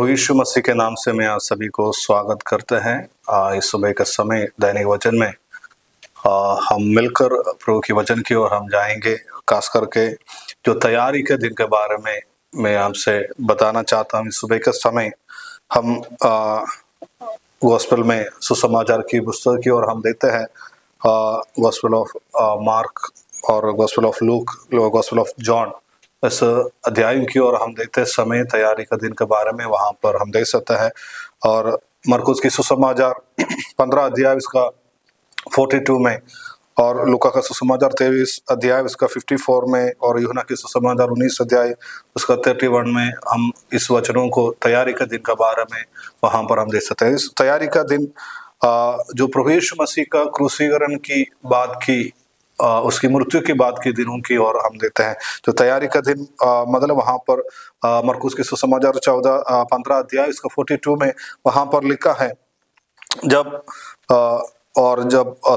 प्रभु यीशु मसीह के नाम से मैं आप सभी को स्वागत करते हैं। इस सुबह के समय दैनिक वचन में हम मिलकर प्रभु के वचन की ओर हम जाएंगे। खास करके जो तैयारी के दिन के बारे में मैं आपसे बताना चाहता हूँ। इस सुबह के समय हम गॉस्पेल में सुसमाचार की पुस्तक की ओर हम देखते हैं। गॉस्पेल ऑफ मार्क और gospel of look, gospel of John, इस अध्याय की ओर हम देखते हैं। समय तैयारी का दिन के बारे में वहां पर हम देख सकते हैं। और मरकुस की सुसमाचार 15 अध्याय इसका 42 में, और लूका का सुसमाचार 23 अध्याय उसका 54 में, और यूहन्ना की सुसमाचार 19 अध्याय उसका 31 में हम इस वचनों को तैयारी का दिन के बारे में वहां पर हम देख सकते हैं। इस तैयारी का दिन जो प्रभु यीशु मसीह का क्रूसीकरण की बात की, उसकी मृत्यु के बाद के दिनों की ओर हम देखते हैं। तो तैयारी का दिन मतलब वहां पर मरकुस की सुसमाचार 15 अध्याय इसका 42 में वहां पर लिखा है, जब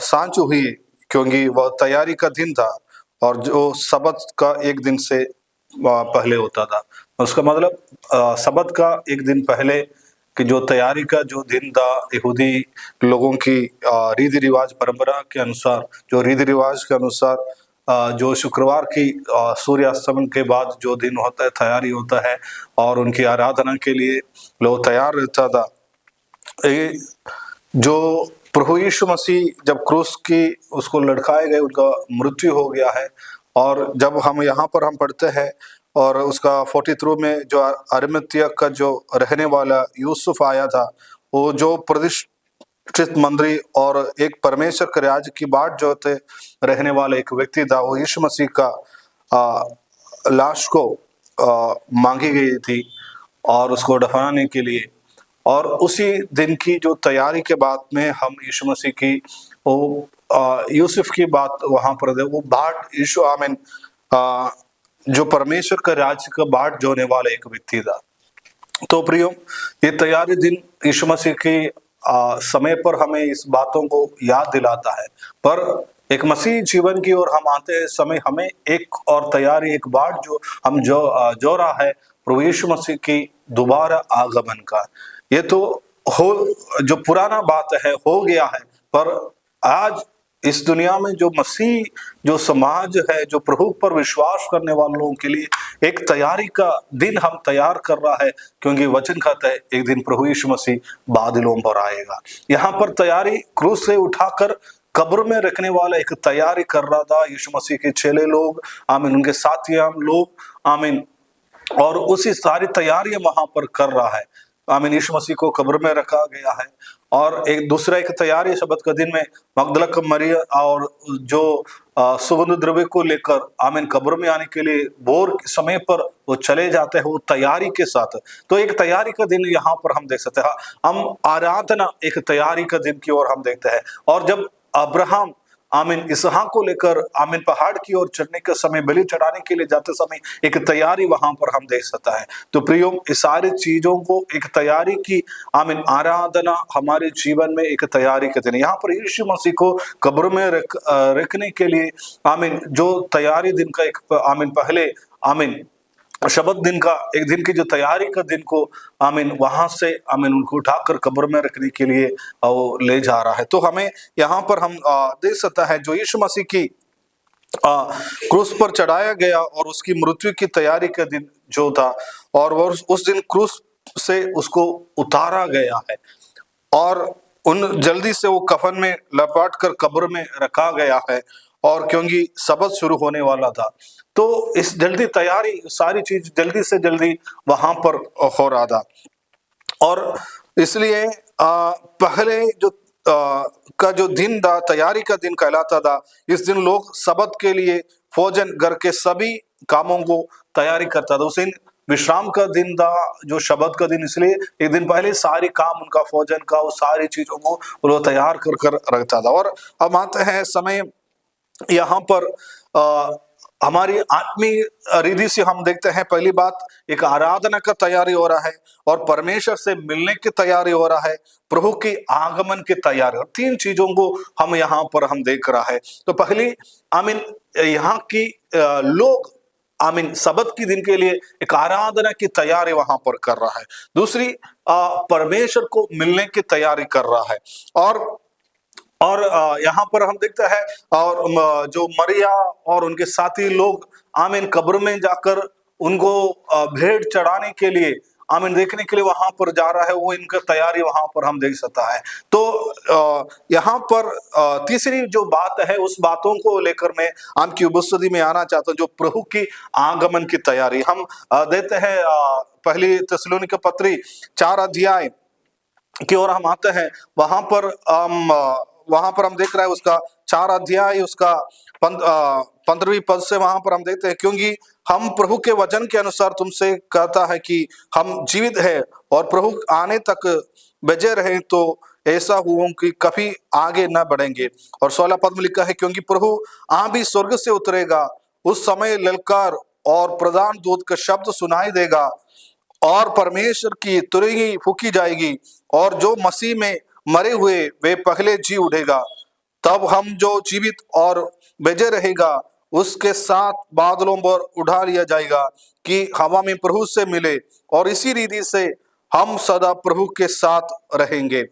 सांझ हुई, क्योंकि वह तैयारी का दिन था और जो सबत का एक दिन से पहले होता था। उसका मतलब सबत का एक दिन पहले कि जो तैयारी का जो दिन था, यहूदी लोगों की रीति रिवाज परंपरा के अनुसार, जो रीति रिवाज के अनुसार जो शुक्रवार की सूर्यास्तमन के बाद जो दिन होता है, तैयारी होता है और उनकी आराधना के लिए लोग तैयार रहता था। ये जो प्रभु यीशु मसीह जब क्रूस की उसको लटकाए गए, उनका मृत्यु हो गया है। और जब हम यहाँ पर हम पढ़ते हैं और उसका 43 में जो अरिमतिया का जो रहने वाला यूसुफ आया था, वो जो प्रतिष्ठित मंत्री और एक परमेश्वर के राज्य की बाट जो थे रहने वाला एक व्यक्ति था, वो यीशु मसीह का लाश को मांगी गई थी और उसको दफनाने के लिए। और उसी दिन की जो तैयारी के बाद में हम यीशु मसीह की वो यूसुफ की बात वहां पर वो बाट यीशु आमीन जो परमेश्वर का राज्य का बाट जोने वाला एक व्यक्ति था। तो प्रियो, ये तैयारी दिन यीशु मसीह की समय पर हमें इस बातों को याद दिलाता है। पर एक मसीह जीवन की ओर हम आते हैं समय हमें एक और तैयारी, एक बाट जो हम जो रहा है प्रभु यीशु मसीह की दोबारा आगमन का। ये तो जो पुराना बात है हो गया है, पर आज इस दुनिया में जो मसीह जो समाज है, जो प्रभु पर विश्वास करने वाले लोगों के लिए एक तैयारी का दिन हम तैयार कर रहा है, क्योंकि वचन कहता है एक दिन प्रभु यीशु मसीह बादलों पर आएगा। यहाँ पर तैयारी क्रूस से उठाकर कब्र में रखने वाला एक तैयारी कर रहा था यीशु मसीह के चेले लोग, आमीन, उनके साथी लोग, आमीन। और उसी सारी तैयारियां वहां पर कर रहा है, आमीन। यीशु मसीह को कब्र में रखा गया है। और एक दूसरा एक तैयारी शबत का दिन में मगदला मरियम और जो सुगंध द्रव्य को लेकर, आमीन, कब्र में आने के लिए भोर समय पर वो चले जाते हैं, वो तैयारी के साथ। तो एक तैयारी का दिन यहाँ पर हम देख सकते हैं। हम आराधना एक तैयारी का दिन की ओर हम देखते हैं। और जब अब्राहम, आमीन, इसहाक को लेकर, आमीन, पहाड़ की ओर चढ़ने के समय, बलि चढ़ाने के लिए जाते समय एक तैयारी वहां पर हम देख सकता है। तो प्रियो, इस सारी चीजों को एक तैयारी की, आमीन, आराधना हमारे जीवन में एक तैयारी के दिन। यहाँ पर यीशु मसीह को कब्र में रखने के लिए, आमीन, जो तैयारी दिन का एक, आमीन, पहले, आमीन, शबत दिन का एक दिन की जो तैयारी का दिन को, आमीन, वहां से, आमीन, उनको उठाकर कब्र में रखने के लिए वो ले जा रहा है। तो हमें यहाँ पर हम देख सकता है जो यीशु मसीह की क्रूस पर चढ़ाया गया और उसकी मृत्यु की तैयारी का दिन जो था, और वो उस दिन क्रूस से उसको उतारा गया है और उन जल्दी से वो कफन में लपेट कर कब्र में रखा गया है। और क्योंकि सबत शुरू होने वाला था, तो इस जल्दी तैयारी, सारी चीज जल्दी से जल्दी वहां पर हो रहा था। और इसलिए पहले जो का जो दिन था, तैयारी का दिन कहलाता था। इस दिन लोग सबत के लिए भोजन, घर के सभी कामों को तैयारी करता था। उस दिन विश्राम का दिन था, जो शबत का दिन, इसलिए एक दिन पहले सारी काम उनका भोजन का, वो सारी चीजों को वो तैयार कर कर रखता था। और अब आते हैं समय यहाँ पर हमारी आत्मीय रिधि से हम देखते हैं, पहली बात एक आराधना का तैयारी हो रहा है, और परमेश्वर से मिलने की तैयारी हो रहा है, प्रभु की आगमन की तैयारी, और तीन चीजों को हम यहाँ पर हम देख रहा है। तो पहली, आमीन, यहाँ की लोग, आमीन सबत की दिन के लिए एक आराधना की तैयारी वहां पर कर रहा है। दूसरी परमेश्वर को मिलने की तैयारी कर रहा है। और यहाँ पर हम देखते हैं और जो मरिया और उनके साथी लोग आमीन कब्र में जाकर उनको भेंट चढ़ाने के लिए आमीन देखने के लिए वहां पर जा रहा है, वो इनका तैयारी वहां पर हम देख सकता है। तो यहाँ पर तीसरी जो बात है उस बातों को लेकर मैं आपकी उपस्थिति में आना चाहता हूँ, जो प्रभु की आगमन की तैयारी हम देते हैं। पहली थिस्सलुनीके पत्री 4 अध्याय की ओर हम आते हैं। वहां पर हम देख रहे हैं उसका 4 अध्याय उसका 15वीं पद से वहां पर हम देखते हैं, क्योंकि हम प्रभु के वचन के अनुसार तुमसे कहता है कि हम जीवित है और प्रभु आने तक बजे रहे, तो ऐसा हुआ कि कभी आगे न बढ़ेंगे। और 16 पद में लिखा है, क्योंकि प्रभु आ भी स्वर्ग से उतरेगा, उस समय ललकार और प्रधान दूत का शब्द सुनाई देगा और परमेश्वर की तुरही फूकी जाएगी, और जो मसीह में मरे हुए वे पहले जी उठेगा। तब हम जो जीवित और बेजे रहेगा उसके साथ बादलों पर उठा लिया जाएगा कि हवा में प्रभु से मिले, और इसी रीति से हम सदा प्रभु के साथ रहेंगे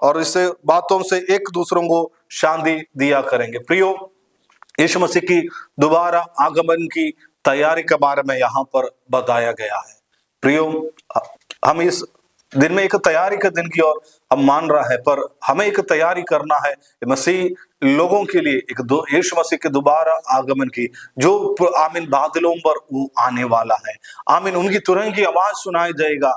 और इसे बातों से एक दूसरों को शांति दिया करेंगे। प्रियो, यीशु मसीह की दोबारा आगमन की तैयारी के बारे में यहाँ पर बताया गया है। प्रियो, हम इस दिन में एक तैयारी के दिन की ओर हम मान रहा है, पर हमें एक तैयारी करना है मसीह लोगों के लिए, यीशु मसीह के दोबारा आगमन की, जो आमीन बादलों पर वो आने वाला है। आमीन उनकी तुरंत की आवाज सुनाई देगा।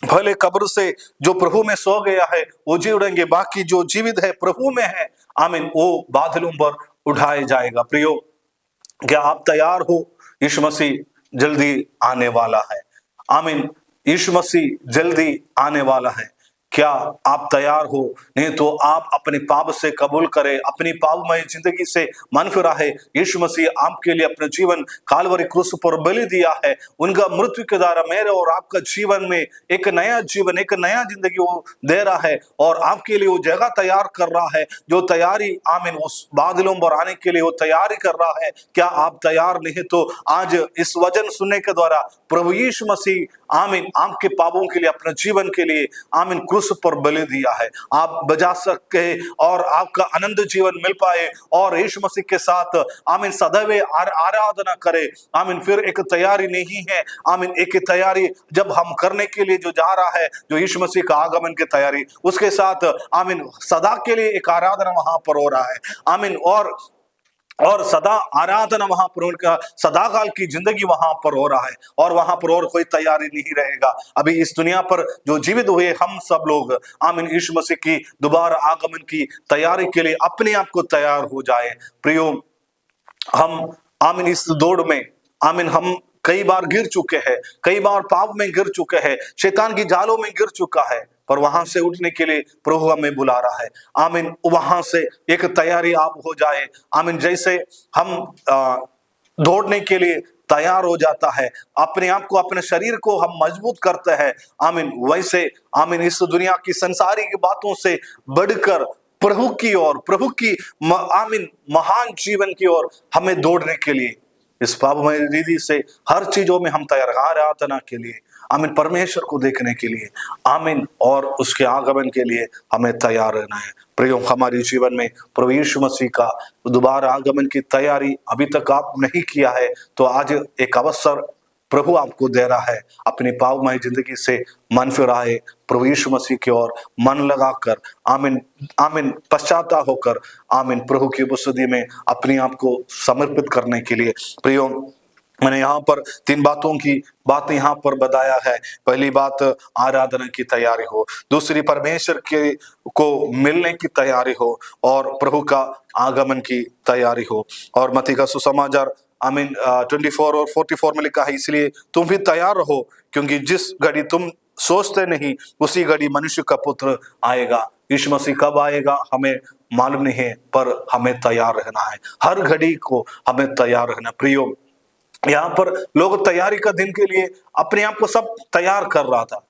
भले कब्र से जो प्रभु में सो गया है वो जी उड़ेंगे, बाकी जो जीवित है प्रभु में है आमीन वो बादलों पर उठाए जाएगा। प्रियो, क्या आप तैयार हो? यीशु मसीह जल्दी आने वाला है। आमीन, यीशु मसीह जल्दी आने वाला है। क्या आप तैयार हो? नहीं तो आप अपने पाप से कबूल करें, अपनी पापमय जिंदगी से मन फिराए। यीशु मसीह आपके लिए अपने जीवन कालवरी क्रूस पर बलि दिया है। उनका मृत्यु के द्वारा मेरे और आपका जीवन में एक नया जीवन, एक नया जिंदगी वो दे रहा है, और आपके लिए वो जगह तैयार कर रहा है। जो तैयारी आमीन उस बादलों पर आने के लिए वो तैयारी कर रहा है। क्या आप तैयार नहीं? तो आज इस वचन सुनने के द्वारा प्रभु यीशु मसीह आमीन आपके पापों के लिए, अपने जीवन के लिए आमीन क्रूस पर बलि दिया है। आप बजा सके और आपका आनंद जीवन मिल पाए और यीशु मसीह के साथ आमीन सदैव आराधना करे। आमीन फिर एक तैयारी नहीं है, आमीन एक तैयारी जब हम करने के लिए जो जा रहा है, जो यीशु मसीह का आगमन की तैयारी, उसके साथ आमीन सदा के लिए एक आराधना वहां पर हो रहा है। आमीन और सदा आराधना वहां पर, उनका सदाकाल की जिंदगी वहां पर हो रहा है, और वहां पर और कोई तैयारी नहीं रहेगा। अभी इस दुनिया पर जो जीवित हुए हम सब लोग आमीन यीशु मसीह की दोबारा आगमन की तैयारी के लिए अपने आप को तैयार हो जाए। प्रियो, हम आमीन इस दौड़ में आमीन हम कई बार गिर चुके हैं, कई बार पाप में गिर चुके हैं, शैतान की जालों में गिर चुका है, पर वहां से उठने के लिए प्रभु हमें बुला रहा है। आमीन वहां से एक तैयारी आप हो जाए। आमीन जैसे हम दौड़ने के लिए तैयार हो जाता है, अपने आप को, अपने शरीर को हम मजबूत करते हैं, आमीन वैसे आमीन इस दुनिया की संसारिक बातों से बढ़कर प्रभु की ओर, प्रभु की आमीन महान जीवन की ओर हमें दौड़ने के लिए, इस पापमय रीति से हर चीजों में हम तैयार, आराधना के लिए, आमीन परमेश्वर को देखने के लिए, आमीन और उसके आगमन के लिए हमें तैयार रहना है। प्रियो, हमारे जीवन में प्रभु यीशु मसीह का दोबारा आगमन की तैयारी अभी तक आप नहीं किया है, तो आज एक अवसर प्रभु आपको दे रहा है। अपनी पापमय जिंदगी से मन फिराए, प्रभु यीशु मसीह की ओर मन लगाकर आमीन आमीन पश्चाताप होकर आमीन प्रभु की उपस्थिति में अपने आप को समर्पित करने के लिए। प्रियो, मैंने यहाँ पर 3 बातें यहाँ पर बताया है। पहली बात आराधना की तैयारी हो, दूसरी परमेश्वर के को मिलने की तैयारी हो, और प्रभु का आगमन की तैयारी हो। और मत्ती का सुसमाचार आमीन 24 और 44 में लिखा है, इसलिए तुम भी तैयार रहो, क्योंकि जिस घड़ी तुम सोचते नहीं उसी घड़ी मनुष्य का पुत्र आएगा। यीशु मसीह कब आएगा हमें मालूम नहीं है, पर हमें तैयार रहना है। हर घड़ी को हमें तैयार रहना। प्रियो, यहाँ पर लोग तैयारी का दिन के लिए अपने आप को सब तैयार कर रहा था।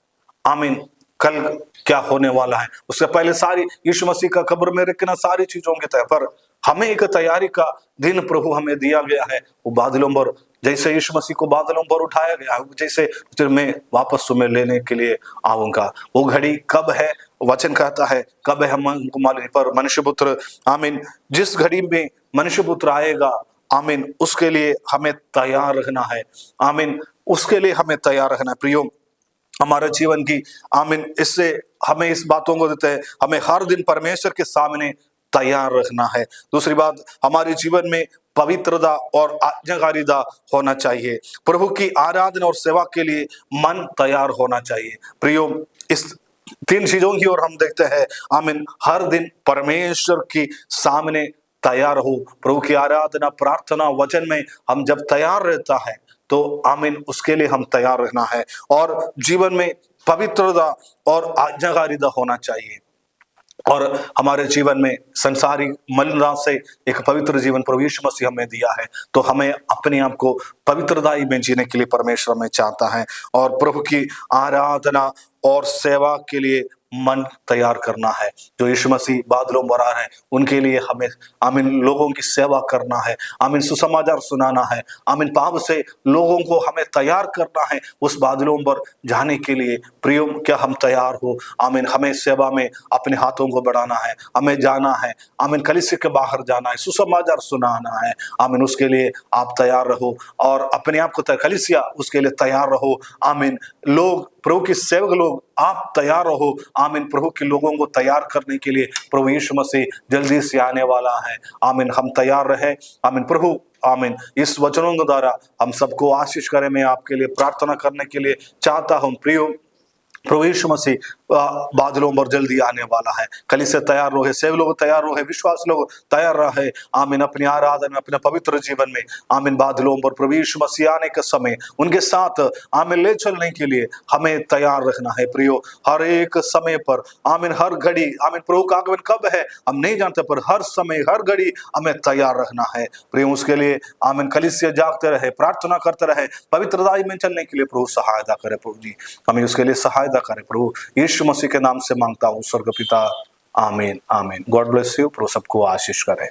आमीन, कल क्या होने वाला है उससे पहले सारी यीशु मसीह का कब्र में रखना, सारी चीजों के तय पर हमें एक तैयारी का दिन प्रभु हमें दिया गया है। वो बादलों पर, जैसे यीशु मसीह को बादलों पर उठाया गया, जैसे फिर मैं वापस तुम्हें लेने के लिए आऊंगा। वो घड़ी कब है? वचन कहता है कब है हमको मालूम नहीं, पर मनुष्य पुत्र, आमीन, जिस घड़ी में मनुष्य पुत्र आएगा, आमीन, उसके लिए हमें तैयार रहना है। आमीन, उसके लिए हमें तैयार रहना है। प्रियो, हमारे जीवन की, आमीन, इससे हमें इस बातों को देते हैं, हमें हर दिन परमेश्वर के सामने तैयार रखना है। दूसरी बात, हमारे जीवन में पवित्रता और आज्ञाकारिता होना चाहिए। प्रभु की आराधना और सेवा के लिए मन तैयार होना चाहिए। प्रियो, इस 3 चीजों की ओर हम देखते हैं। आमीन, हर दिन परमेश्वर की सामने तैयार हो। प्रभु की आराधना, प्रार्थना, वचन में हम जब तैयार रहता है तो आमीन, उसके लिए हम तैयार रहना है। और जीवन में पवित्रता और आज्ञाकारिता होना चाहिए। और हमारे जीवन में संसारी मलिनता से एक पवित्र जीवन प्रभु यीशु मसीह हमें दिया है, तो हमें अपने आप को पवित्रताई में जीने के लिए परमेश्वर हमें चाहता है। और प्रभु की आराधना और सेवा के लिए मन तैयार करना है। जो यीशु मसीह बादलों पर आ रहे हैं, उनके लिए हमें, आमीन, लोगों की सेवा करना है। आमीन, सुसमाचार सुनाना है। आमीन, पाप से लोगों को हमें तैयार करना है उस बादलों पर जाने के लिए। प्रियो, क्या हम तैयार हो? आमीन, हमें सेवा में अपने हाथों को बढ़ाना है, हमें जाना है। आमीन, कलीसिया के बाहर जाना है, सुसमाचार सुनाना है। आमीन, उसके लिए आप तैयार रहो और अपने आप को कलीसिया उसके लिए तैयार रहो। आमीन, लोग, प्रभु के सेवक लोग, आप तैयार रहो। आमीन, प्रभु के लोगों को तैयार करने के लिए प्रभु यीशु मसीह जल्दी से आने वाला है। आमीन, हम तैयार रहे। आमीन, प्रभु, आमीन, इस वचनों के द्वारा हम सबको आशीष करें। मैं आपके लिए प्रार्थना करने के लिए चाहता हूँ। प्रियो, प्रभु यीशु मसीह बादलों पर जल्दी आने वाला है। कलीसिया तैयार रहे, सेवक लोग तैयार रहे, विश्वास लोग तैयार रहे। आमीन, अपनी आराधना में, अपने पवित्र जीवन में, आमीन, बादलों पर प्रभु यीशु मसीह आने के समय उनके साथ, आमीन, ले चलने के लिए हमें तैयार रखना है। प्रियो, हर एक समय पर, आमीन, हर घड़ी, आमीन, प्रभु का आगमन कब है हम नहीं जानते, पर हर समय, हर घड़ी हमें तैयार रखना है। प्रियो, उसके लिए, आमीन, कलीसिया जागते रहे, प्रार्थना करते रहे, पवित्रता में चलने के लिए प्रभु सहायता करे। प्रभु जी, हमें उसके लिए सहायता करे। प्रभु यीशु मसीह के नाम से मांगता हूँ स्वर्ग पिता, आमीन, आमीन। God bless you. प्रभु सबको आशीष करे।